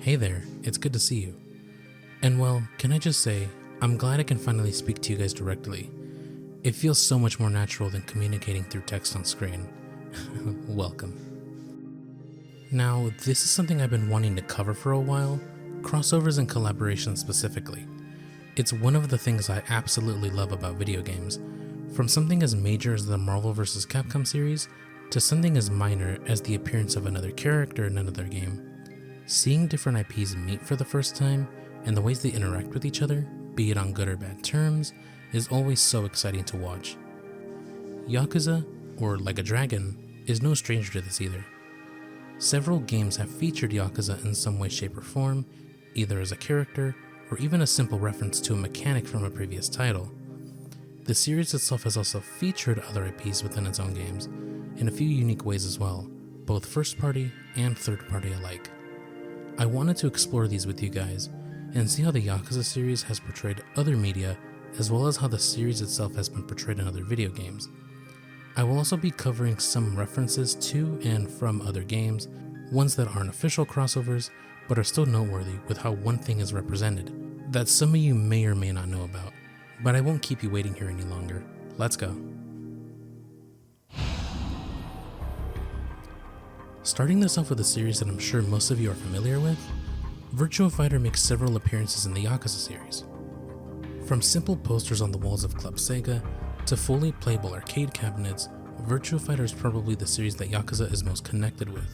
Hey there, it's good to see you. And well, can I just say, I'm glad I can finally speak to you guys directly. It feels so much more natural than communicating through text on screen. Welcome. Now, this is something I've been wanting to cover for a while, crossovers and collaborations specifically. It's one of the things I absolutely love about video games, from something as major as the Marvel vs. Capcom series, to something as minor as the appearance of another character in another game. Seeing different IPs meet for the first time, and the ways they interact with each other, be it on good or bad terms, is always so exciting to watch. Yakuza, or Like a Dragon, is no stranger to this either. Several games have featured Yakuza in some way, shape, or form, either as a character, or even a simple reference to a mechanic from a previous title. The series itself has also featured other IPs within its own games, in a few unique ways as well, both first party and third party alike. I wanted to explore these with you guys, and see how the Yakuza series has portrayed other media, as well as how the series itself has been portrayed in other video games. I will also be covering some references to and from other games, ones that aren't official crossovers, but are still noteworthy with how one thing is represented, that some of you may or may not know about. But I won't keep you waiting here any longer. Let's go. Starting this off with a series that I'm sure most of you are familiar with, Virtua Fighter makes several appearances in the Yakuza series. From simple posters on the walls of Club Sega, to fully playable arcade cabinets, Virtua Fighter is probably the series that Yakuza is most connected with.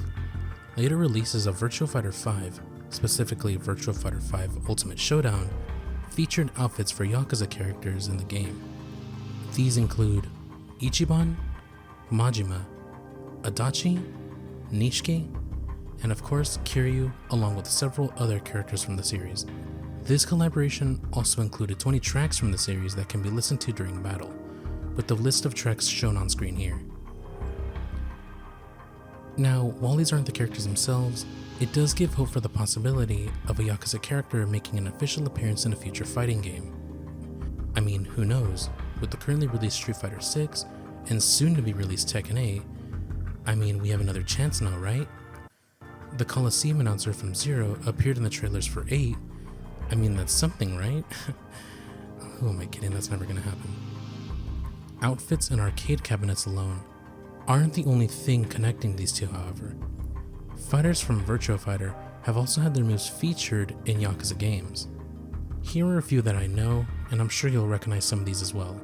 Later releases of Virtua Fighter 5, specifically Virtua Fighter 5 Ultimate Showdown, featured outfits for Yakuza characters in the game. These include Ichiban, Majima, Adachi, Nishiki, and of course Kiryu, along with several other characters from the series. This collaboration also included 20 tracks from the series that can be listened to during battle, with the list of tracks shown on screen here. Now, while these aren't the characters themselves, it does give hope for the possibility of a Yakuza character making an official appearance in a future fighting game. I mean, who knows, with the currently released Street Fighter 6 and soon to be released Tekken 8, I mean, we have another chance now, right? The Coliseum announcer from Zero appeared in the trailers for 8. I mean, that's something, right? Who am I kidding? That's never gonna happen. Outfits and arcade cabinets alone aren't the only thing connecting these two, however. Fighters from Virtua Fighter have also had their moves featured in Yakuza games. Here are a few that I know, and I'm sure you'll recognize some of these as well.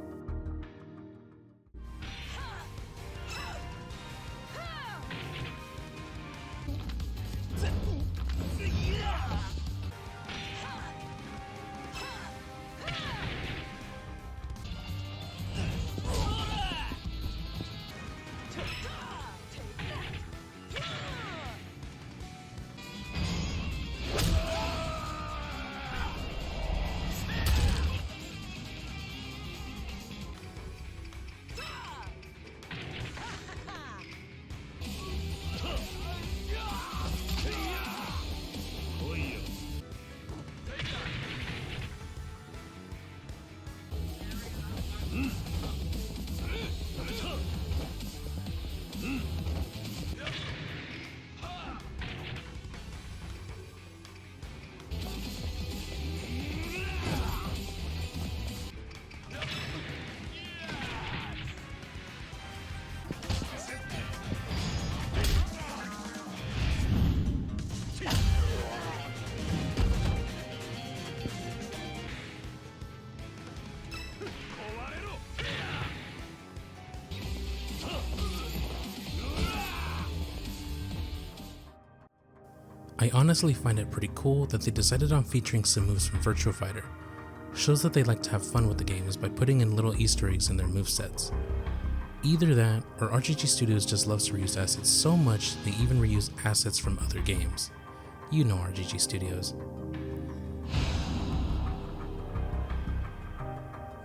I honestly find it pretty cool that they decided on featuring some moves from Virtua Fighter. Shows that they like to have fun with the games by putting in little Easter eggs in their movesets. Either that, or RGG Studios just loves to reuse assets so much they even reuse assets from other games. You know RGG Studios.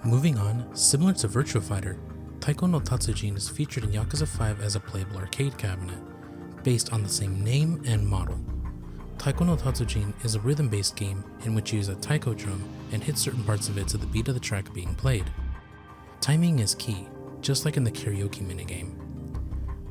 Moving on, similar to Virtua Fighter, TAIKO no TATSUJIN is featured in Yakuza 5 as a playable arcade cabinet, based on the same name and model. TAIKO no TATSUJIN is a rhythm-based game in which you use a taiko drum and hit certain parts of it to the beat of the track being played. Timing is key, just like in the karaoke minigame.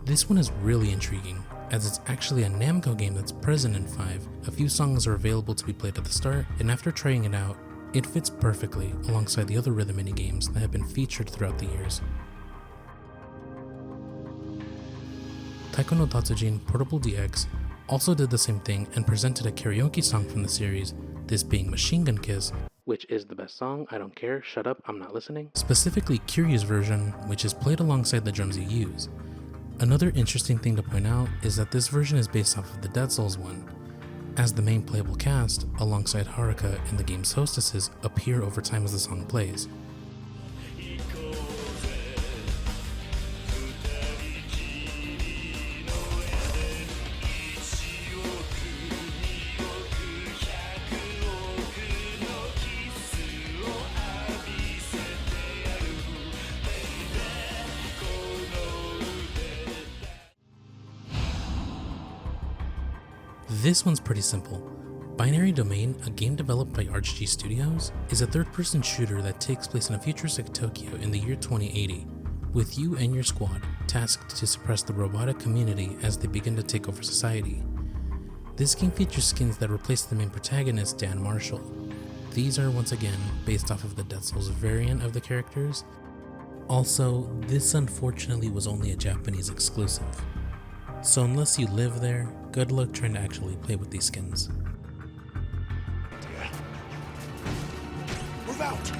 This one is really intriguing, as it's actually a Namco game that's present in 5. A few songs are available to be played at the start, and after trying it out, it fits perfectly alongside the other rhythm minigames that have been featured throughout the years. TAIKO no TATSUJIN Portable DX also did the same thing and presented a karaoke song from the series, this being Machine Gun Kiss, which is the best song, I don't care, shut up, I'm not listening. Specifically Kiryu's version, which is played alongside the drums you use. Another interesting thing to point out is that this version is based off of the Dead Souls one, as the main playable cast, alongside Haruka and the game's hostesses, appear over time as the song plays. This one's pretty simple. Binary Domain, a game developed by RGG Studios, is a third-person shooter that takes place in a futuristic Tokyo in the year 2080, with you and your squad tasked to suppress the robotic community as they begin to take over society. This game features skins that replace the main protagonist, Dan Marshall. These are once again based off of the Dead Souls variant of the characters. Also, this unfortunately was only a Japanese exclusive. So unless you live there, good luck trying to actually play with these skins. Move out!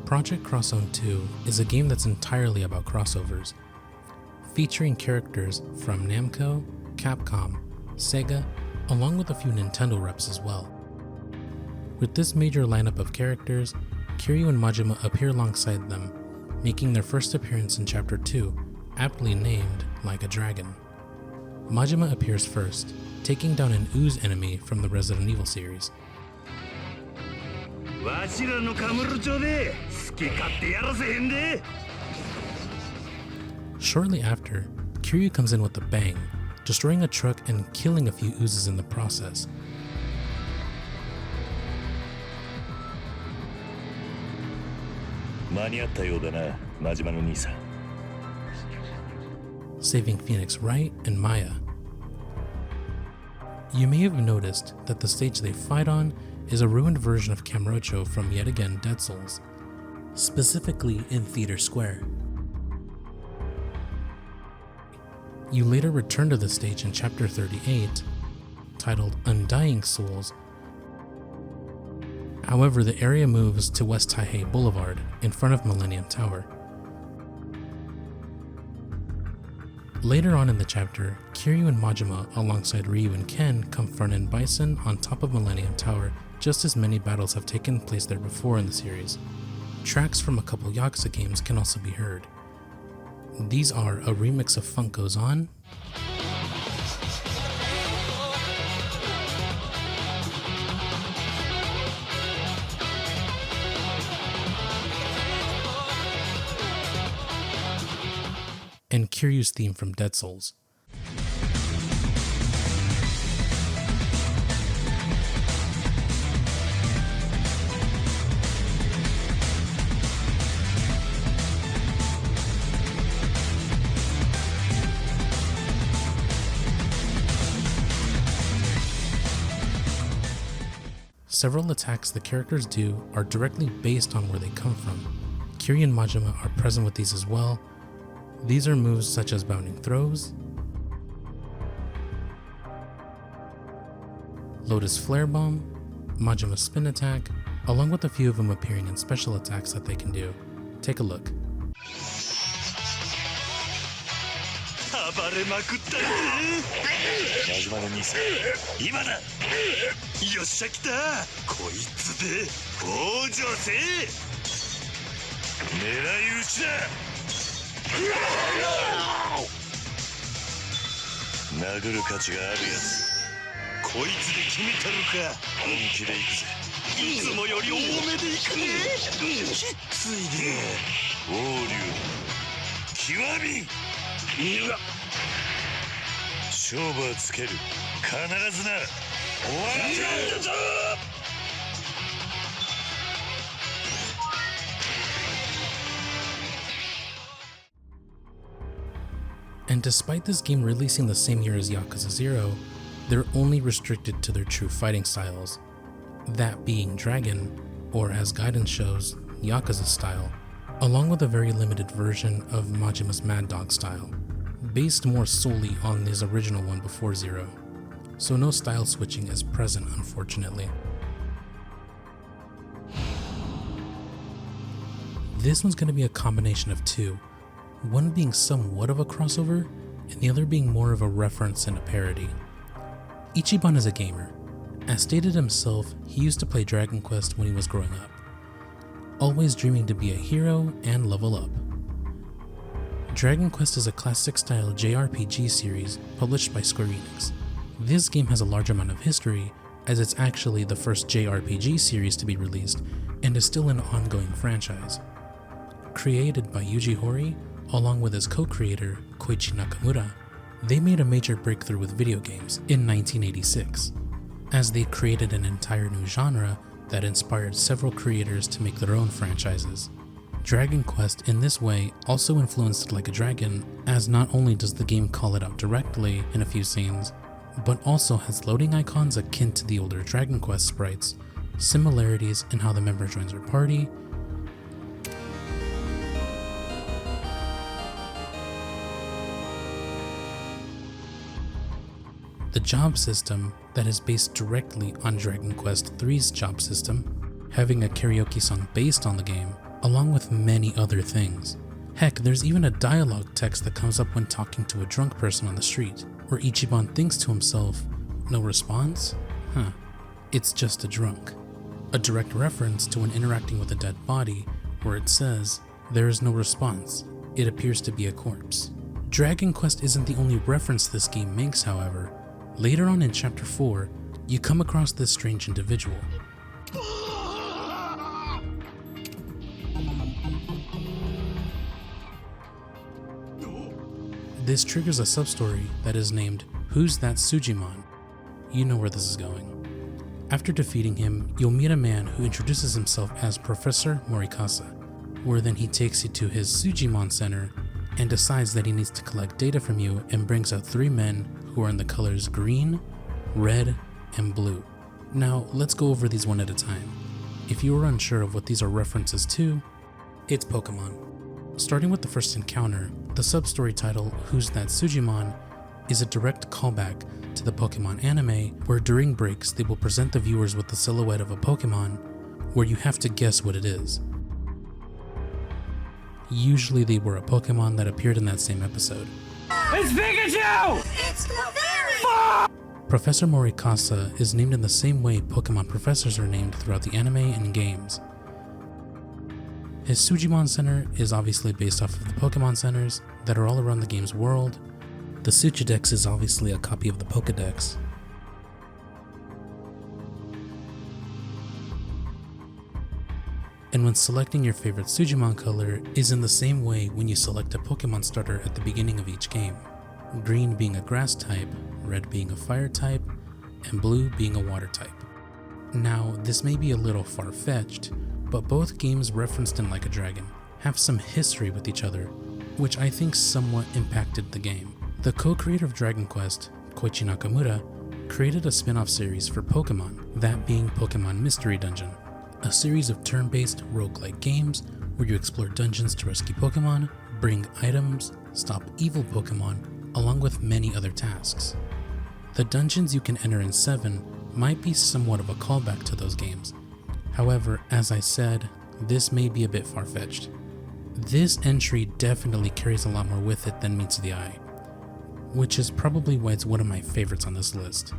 Project Cross Zone 2 is a game that's entirely about crossovers, featuring characters from Namco, Capcom, Sega, along with a few Nintendo reps as well. With this major lineup of characters, Kiryu and Majima appear alongside them, making their first appearance in Chapter 2, aptly named Like a Dragon. Majima appears first, taking down an ooze enemy from the Resident Evil series. Shortly after, Kiryu comes in with a bang, destroying a truck and killing a few oozes in the process. Saving Phoenix Wright and Maya. You may have noticed that the stage they fight on is a ruined version of Kamurocho from yet again Dead Souls, specifically in Theater Square. You later return to the stage in Chapter 38, titled Undying Souls. However, the area moves to West Taihei Boulevard in front of Millennium Tower. Later on in the chapter, Kiryu and Majima alongside Ryu and Ken confront an Bison on top of Millennium Tower, just as many battles have taken place there before in the series. Tracks from a couple Yakuza games can also be heard. These are a remix of Funk Goes On, and Kiryu's theme from Dead Souls. Several attacks the characters do are directly based on where they come from. Kiryu and Majima are present with these as well. These are moves such as bounding throws, Lotus Flare Bomb, Majima Spin Attack, along with a few of them appearing in special attacks that they can do. Take a look. And despite this game releasing the same year as Yakuza 0, they're only restricted to their true fighting styles, that being Dragon, or as guidance shows, Yakuza style, along with a very limited version of Majima's Mad Dog style, based more solely on his original one before 0, so no style switching is present unfortunately. This one's going to be a combination of two, one being somewhat of a crossover, and the other being more of a reference and a parody. Ichiban is a gamer. As stated himself, he used to play Dragon Quest when he was growing up, always dreaming to be a hero and level up. Dragon Quest is a classic-style JRPG series published by Square Enix. This game has a large amount of history, as it's actually the first JRPG series to be released and is still an ongoing franchise. Created by Yuji Horii, along with his co-creator, Koichi Nakamura, they made a major breakthrough with video games in 1986, as they created an entire new genre that inspired several creators to make their own franchises. Dragon Quest in this way also influenced Like a Dragon, as not only does the game call it out directly in a few scenes, but also has loading icons akin to the older Dragon Quest sprites, similarities in how the member joins their party, the job system that is based directly on Dragon Quest III's job system, having a karaoke song based on the game, along with many other things. Heck, there's even a dialogue text that comes up when talking to a drunk person on the street, where Ichiban thinks to himself, "No response? Huh, it's just a drunk." A direct reference to when interacting with a dead body, where it says, "There is no response, it appears to be a corpse." Dragon Quest isn't the only reference this game makes, however. Later on in Chapter 4, you come across this strange individual. This triggers a substory that is named Who's That Sujimon? You know where this is going. After defeating him, you'll meet a man who introduces himself as Professor Morikasa, where then he takes you to his Sujimon Center and decides that he needs to collect data from you and brings out 3 men who are in the colors green, red, and blue. Now, let's go over these one at a time. If you are unsure of what these are references to, it's Pokemon. Starting with the first encounter, the sub-story title, Who's That Sujimon, is a direct callback to the Pokemon anime, where during breaks they will present the viewers with the silhouette of a Pokemon, where you have to guess what it is. Usually they were a Pokemon that appeared in that same episode. It's Pikachu! It's Clefairy! Professor Morikasa is named in the same way Pokemon professors are named throughout the anime and games. His Sujimon Center is obviously based off of the Pokemon Centers that are all around the game's world. The Suchidex is obviously a copy of the Pokedex. And when selecting your favorite Sujimon color is in the same way when you select a Pokemon starter at the beginning of each game, green being a grass type, red being a fire type, and blue being a water type. Now, this may be a little far-fetched, but both games referenced in Like a Dragon have some history with each other, which I think somewhat impacted the game. The co-creator of Dragon Quest, Koichi Nakamura, created a spin-off series for Pokemon, that being Pokemon Mystery Dungeon, a series of turn-based roguelike games where you explore dungeons to rescue Pokemon, bring items, stop evil Pokemon, along with many other tasks. The dungeons you can enter in 7 might be somewhat of a callback to those games. However, as I said, this may be a bit far-fetched. This entry definitely carries a lot more with it than meets the eye, which is probably why it's one of my favorites on this list.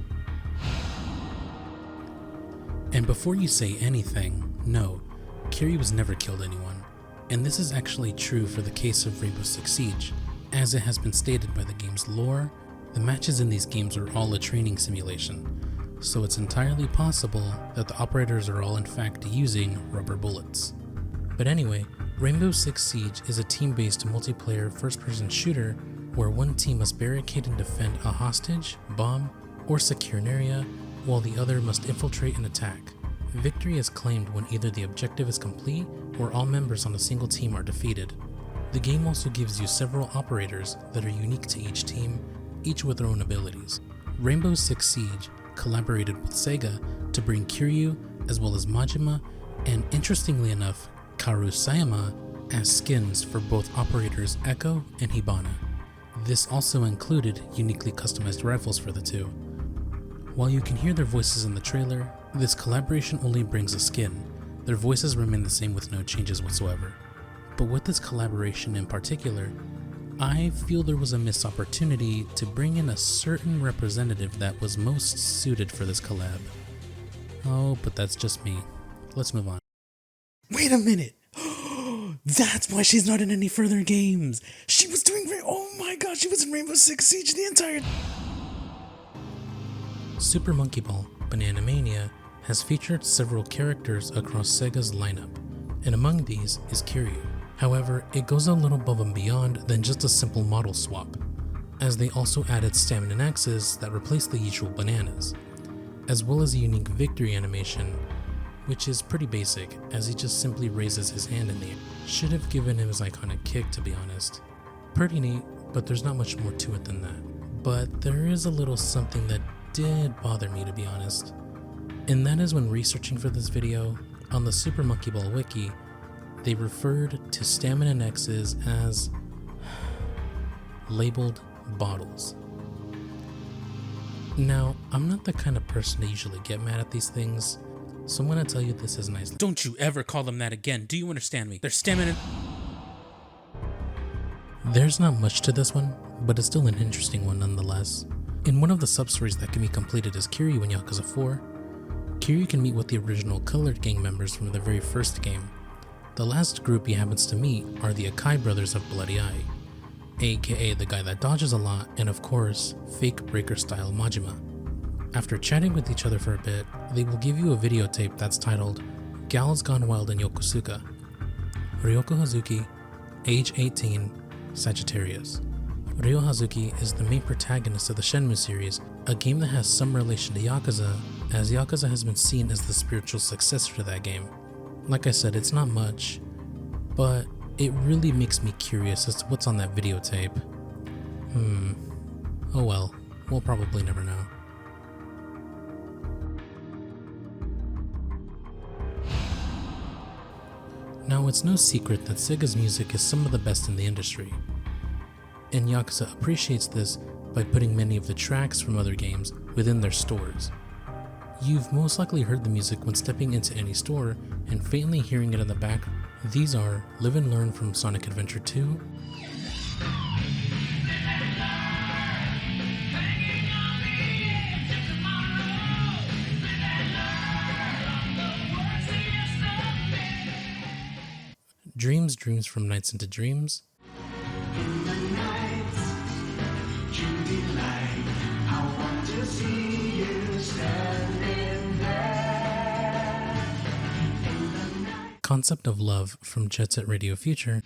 And before you say anything, no, Kiryu never killed anyone, and this is actually true for the case of Rainbow Six Siege. As it has been stated by the game's lore, the matches in these games are all a training simulation, so it's entirely possible that the operators are all in fact using rubber bullets. But anyway, Rainbow Six Siege is a team-based multiplayer first-person shooter where one team must barricade and defend a hostage, bomb, or secure an area, while the other must infiltrate and attack. Victory is claimed when either the objective is complete or all members on a single team are defeated. The game also gives you several operators that are unique to each team, each with their own abilities. Rainbow Six Siege collaborated with Sega to bring Kiryu as well as Majima and, interestingly enough, Karu Sayama as skins for both operators Echo and Hibana. This also included uniquely customized rifles for the two. While you can hear their voices in the trailer, this collaboration only brings a skin. Their voices remain the same with no changes whatsoever. But with this collaboration in particular, I feel there was a missed opportunity to bring in a certain representative that was most suited for this collab. Oh, but that's just me. Let's move on. Wait a minute! That's why she's not in any further games! She was doing oh my god, she was in Rainbow Six Siege the entire... Super Monkey Ball Banana Mania has featured several characters across Sega's lineup, and among these is Kiryu. However, it goes a little above and beyond than just a simple model swap, as they also added stamina axes that replace the usual bananas, as well as a unique victory animation, which is pretty basic, as he just simply raises his hand in the air. Should have given him his iconic kick, to be honest. Pretty neat, but there's not much more to it than that. But there is a little something that did bother me, to be honest, and that is when researching for this video, on the Super Monkey Ball wiki, they referred to stamina X's as labeled bottles. Now, I'm not the kind of person to usually get mad at these things, so I'm gonna tell you this as nicely. Don't you ever call them that again, do you understand me? They're stamina... There's not much to this one, but it's still an interesting one nonetheless. In one of the sub-stories that can be completed as Kiryu in Yakuza 4, Kiryu can meet with the original Colored Gang members from the very first game. The last group he happens to meet are the Akai brothers of Bloody Eye, aka the guy that dodges a lot, and of course, fake breaker style Majima. After chatting with each other for a bit, they will give you a videotape that's titled Gals Gone Wild in Yokosuka. Ryoko Hazuki, age 18, Sagittarius. Ryo Hazuki is the main protagonist of the Shenmue series, a game that has some relation to Yakuza, as Yakuza has been seen as the spiritual successor to that game. Like I said, it's not much, but it really makes me curious as to what's on that videotape. Oh well, we'll probably never know. Now, it's no secret that Sega's music is some of the best in the industry, and Yakuza appreciates this by putting many of the tracks from other games within their stores. You've most likely heard the music when stepping into any store and faintly hearing it in the back. These are Live and Learn from Sonic Adventure 2, Dreams from Nights into Dreams, Concept of Love from Jet Set Radio Future,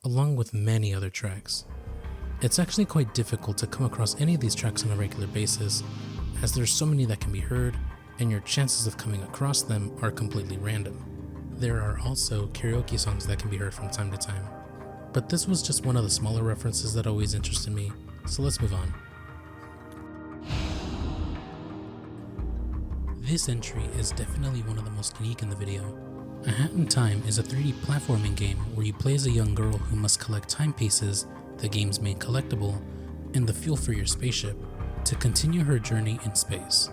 along with many other tracks. It's actually quite difficult to come across any of these tracks on a regular basis, as there's so many that can be heard, and your chances of coming across them are completely random. There are also karaoke songs that can be heard from time to time. But this was just one of the smaller references that always interested me, so let's move on. This entry is definitely one of the most unique in the video. A Hat in Time is a 3D platforming game where you play as a young girl who must collect timepieces, the game's main collectible, and the fuel for your spaceship, to continue her journey in space.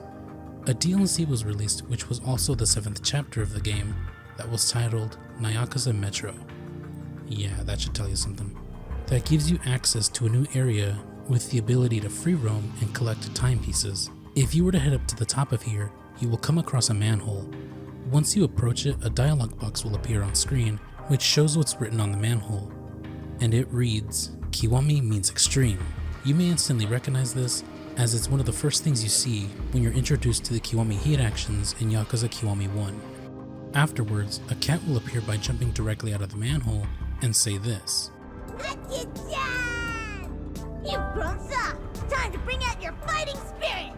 A DLC was released which was also the 7th chapter of the game that was titled Yakuza Metro. Yeah, that should tell you something. That gives you access to a new area with the ability to free roam and collect timepieces. If you were to head up to the top of here, you will come across a manhole. Once you approach it, a dialog box will appear on screen, which shows what's written on the manhole. And it reads, Kiwami means extreme. You may instantly recognize this, as it's one of the first things you see when you're introduced to the Kiwami heat actions in Yakuza Kiwami 1. Afterwards, a cat will appear by jumping directly out of the manhole and say this. You've grown up! Time to bring out your fighting spirit!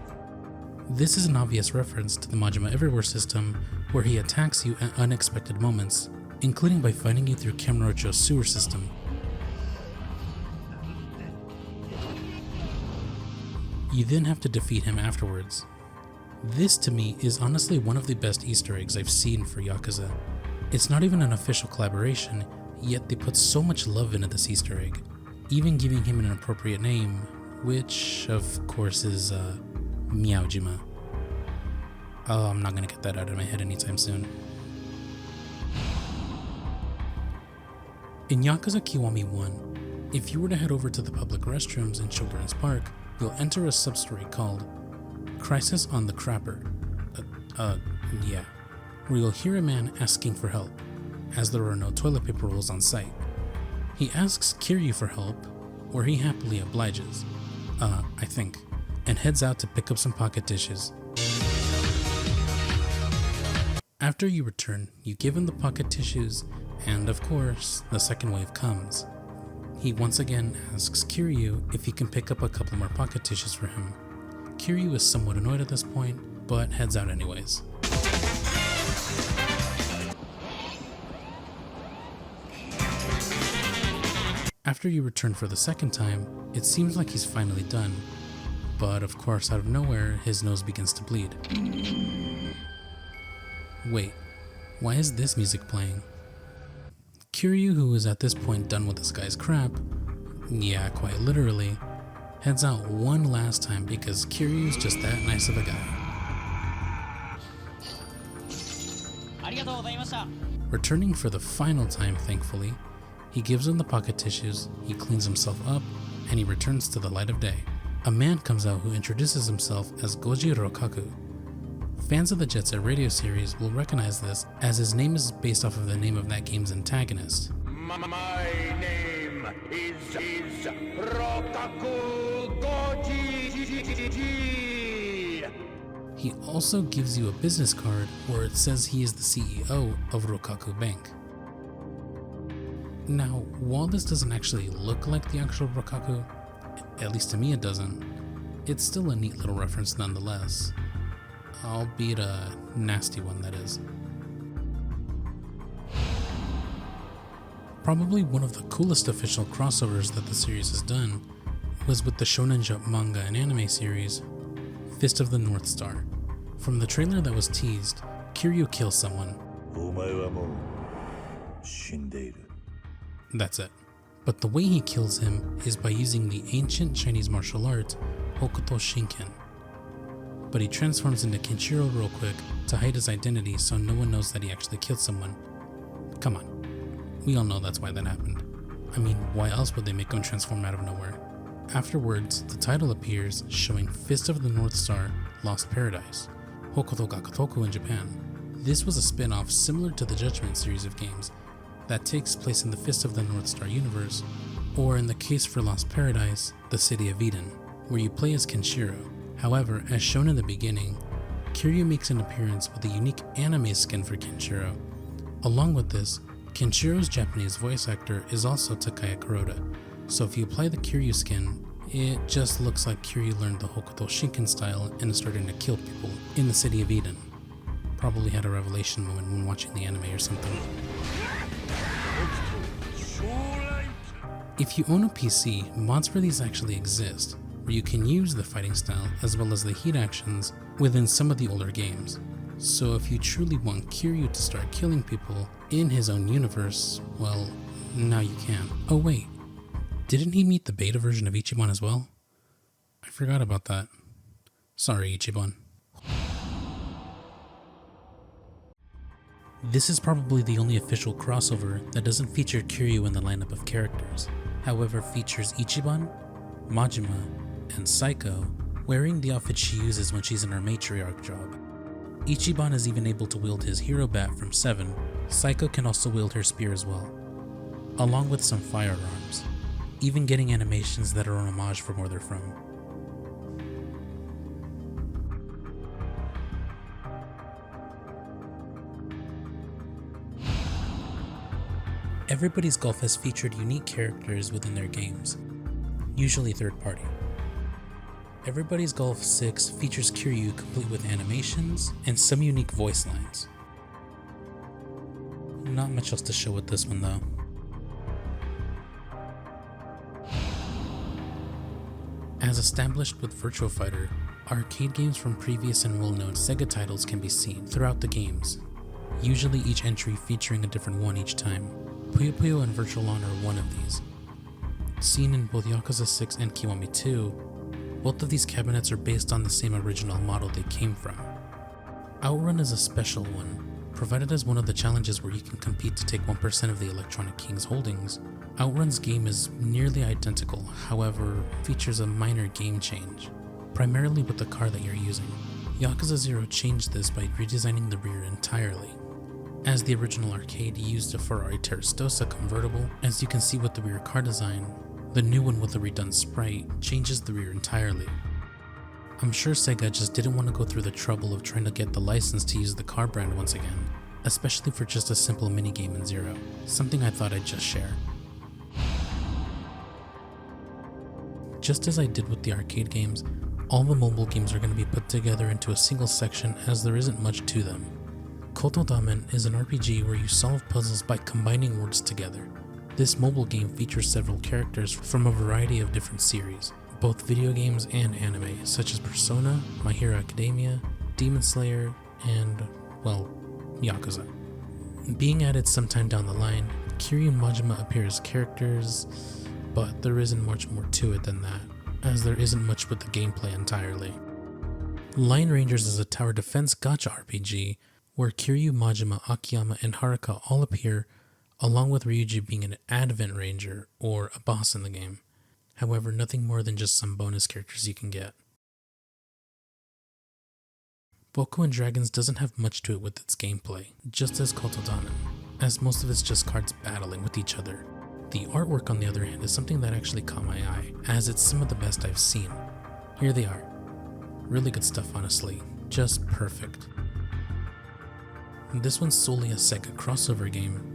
This is an obvious reference to the Majima Everywhere system, where he attacks you at unexpected moments, including by finding you through Kamurocho's sewer system. You then have to defeat him afterwards. This to me is honestly one of the best Easter eggs I've seen for Yakuza. It's not even an official collaboration, yet they put so much love into this Easter egg, even giving him an appropriate name, which of course is Meowjima. Oh, I'm not gonna get that out of my head anytime soon. In Yakuza Kiwami 1, if you were to head over to the public restrooms in Children's Park, you'll enter a sub-story called Crisis on the Crapper. Where you'll hear a man asking for help, as there are no toilet paper rolls on site. He asks Kiryu for help, where he happily obliges, I think, and heads out to pick up some pocket tissues. After you return, you give him the pocket tissues, and of course, the second wave comes. He once again asks Kiryu if he can pick up a couple more pocket tissues for him. Kiryu is somewhat annoyed at this point, but heads out anyways. After you return for the second time, it seems like he's finally done, but of course out of nowhere, his nose begins to bleed. Wait, why is this music playing? Kiryu, who is at this point done with this guy's crap, yeah, quite literally, heads out one last time because Kiryu's just that nice of a guy. Returning for the final time, thankfully, he gives him the pocket tissues, he cleans himself up, and he returns to the light of day. A man comes out who introduces himself as Goji Rokaku. Fans of the Jet Set radio series will recognize this, as his name is based off of the name of that game's antagonist. My name is Rokaku Goji. He also gives you a business card where it says he is the CEO of Rokaku Bank. Now, while this doesn't actually look like the actual Rokaku, at least to me it doesn't, it's still a neat little reference nonetheless. Albeit a nasty one, that is. Probably one of the coolest official crossovers that the series has done was with the Shonen Jump manga and anime series, Fist of the North Star. From the trailer that was teased, Kiryu kills someone. That's it. But the way he kills him is by using the ancient Chinese martial art, Hokuto Shinken. But he transforms into Kenshiro real quick to hide his identity so no one knows that he actually killed someone. Come on, we all know that's why that happened. I mean, why else would they make him transform out of nowhere? Afterwards, the title appears showing Fist of the North Star, Lost Paradise, Hokuto Gakutoku in Japan. This was a spin-off similar to the Judgment series of games that takes place in the Fist of the North Star universe, or in the case for Lost Paradise, the City of Eden, where you play as Kenshiro. However, as shown in the beginning, Kiryu makes an appearance with a unique anime skin for Kenshiro. Along with this, Kenshiro's Japanese voice actor is also Takaya Kuroda, so if you apply the Kiryu skin, it just looks like Kiryu learned the Hokuto Shinken style and is starting to kill people in the City of Eden. Probably had a revelation moment when watching the anime or something. If you own a PC, mods for these actually exist, where you can use the fighting style as well as the heat actions within some of the older games. So if you truly want Kiryu to start killing people in his own universe, well, now you can. Oh wait, didn't he meet the beta version of Ichiban as well? I forgot about that. Sorry, Ichiban. This is probably the only official crossover that doesn't feature Kiryu in the lineup of characters, however features Ichiban, Majima, and TAIKO wearing the outfit she uses when she's in her matriarch job. Ichiban is even able to wield his hero bat from 7. TAIKO can also wield her spear as well, along with some firearms, even getting animations that are an homage from where they're from. Everybody's Golf has featured unique characters within their games, usually third party. Everybody's Golf 6 features Kiryu complete with animations and some unique voice lines. Not much else to show with this one though. As established with Virtua Fighter, arcade games from previous and well-known Sega titles can be seen throughout the games, usually each entry featuring a different one each time. Puyo Puyo and Virtualand are one of these. Seen in both Yakuza 6 and Kiwami 2, both of these cabinets are based on the same original model they came from. Outrun is a special one, provided as one of the challenges where you can compete to take 1% of the Electronic King's holdings. Outrun's game is nearly identical, however, features a minor game change, primarily with the car that you're using. Yakuza 0 changed this by redesigning the rear entirely. As the original arcade used a Ferrari Testarossa convertible, as you can see with the rear car design, the new one with the redone sprite changes the rear entirely. I'm sure Sega just didn't want to go through the trouble of trying to get the license to use the car brand once again, especially for just a simple minigame in Zero, something I thought I'd just share. Just as I did with the arcade games, all the mobile games are going to be put together into a single section as there isn't much to them. Kotodamen is an RPG where you solve puzzles by combining words together. This mobile game features several characters from a variety of different series, both video games and anime, such as Persona, My Hero Academia, Demon Slayer, and, well, Yakuza. Being added sometime down the line, Kiryu and Majima appear as characters, but there isn't much more to it than that, as there isn't much with the gameplay entirely. Line Rangers is a tower defense gacha RPG, where Kiryu, Majima, Akiyama, and Haruka all appear, along with Ryuji being an Advent Ranger, or a boss in the game. However, nothing more than just some bonus characters you can get. Boku and Dragons doesn't have much to it with its gameplay, just as Kotodamen, as most of it's just cards battling with each other. The artwork, on the other hand, is something that actually caught my eye, as it's some of the best I've seen. Here they are. Really good stuff, honestly. Just perfect. This one's solely a Sega crossover game.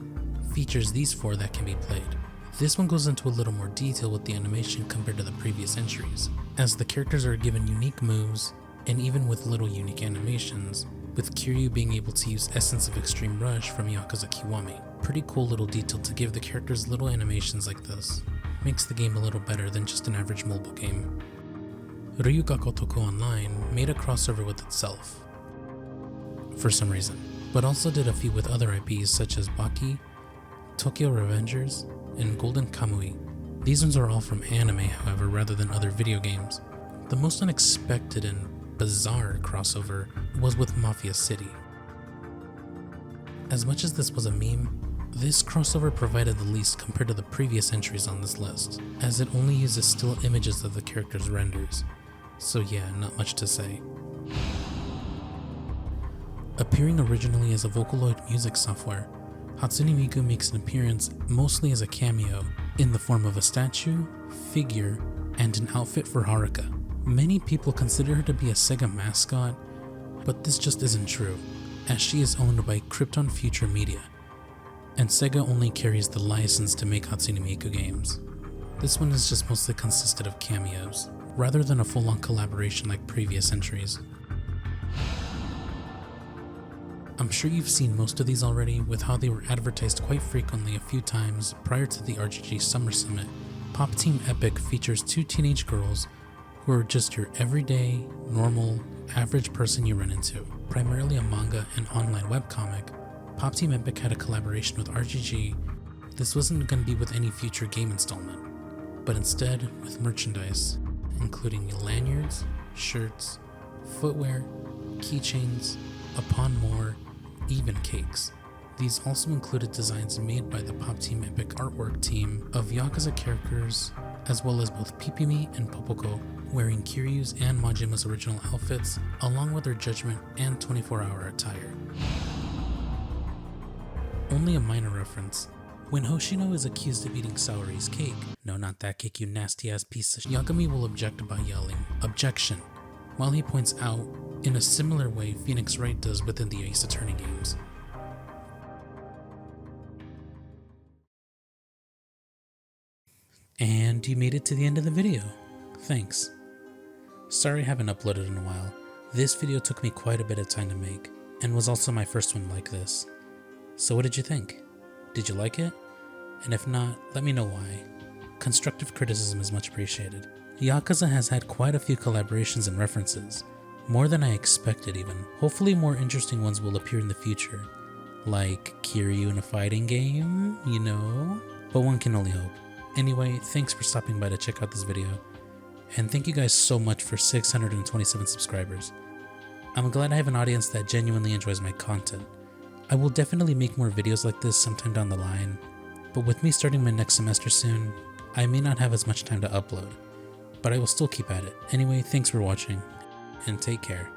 Features these 4 that can be played. This one goes into a little more detail with the animation compared to the previous entries, as the characters are given unique moves, and even with little unique animations, with Kiryu being able to use Essence of Extreme Rush from Yakuza Kiwami. Pretty cool little detail to give the characters little animations like this. Makes the game a little better than just an average mobile game. Ryuga Gotoku Online made a crossover with itself, for some reason, but also did a few with other IPs such as Baki, Tokyo Revengers, and Golden Kamui. These ones are all from anime, however, rather than other video games. The most unexpected and bizarre crossover was with Mafia City. As much as this was a meme, this crossover provided the least compared to the previous entries on this list, as it only uses still images of the characters' renders. So yeah, not much to say. Appearing originally as a Vocaloid music software, Hatsune Miku makes an appearance mostly as a cameo in the form of a statue, figure, and an outfit for Haruka. Many people consider her to be a Sega mascot, but this just isn't true, as she is owned by Krypton Future Media, and Sega only carries the license to make Hatsune Miku games. This one is just mostly consisted of cameos, rather than a full-on collaboration like previous entries. I'm sure you've seen most of these already, with how they were advertised quite frequently a few times prior to the RGG Summer Summit. Pop Team Epic features 2 teenage girls who are just your everyday, normal, average person you run into. Primarily a manga and online webcomic, Pop Team Epic had a collaboration with RGG. This wasn't going to be with any future game installment, but instead with merchandise, including lanyards, shirts, footwear, keychains, upon more, even cakes. These also included designs made by the Pop Team Epic artwork team of Yakuza characters, as well as both Pipimi and Popoko wearing Kiryu's and Majima's original outfits, along with their Judgment and 24-hour attire. Only a minor reference. When Hoshino is accused of eating Saori's cake, no, not that cake, you nasty ass piece of Yagami will object by yelling, "Objection," while he points out, in a similar way Phoenix Wright does within the Ace Attorney games. And you made it to the end of the video. Thanks. Sorry I haven't uploaded in a while. This video took me quite a bit of time to make, and was also my first one like this. So what did you think? Did you like it? And if not, let me know why. Constructive criticism is much appreciated. Yakuza has had quite a few collaborations and references, more than I expected even. Hopefully more interesting ones will appear in the future, like Kiryu in a fighting game, you know? But one can only hope. Anyway, thanks for stopping by to check out this video, and thank you guys so much for 627 subscribers. I'm glad I have an audience that genuinely enjoys my content. I will definitely make more videos like this sometime down the line, but with me starting my next semester soon, I may not have as much time to upload, but I will still keep at it. Anyway, thanks for watching, and take care.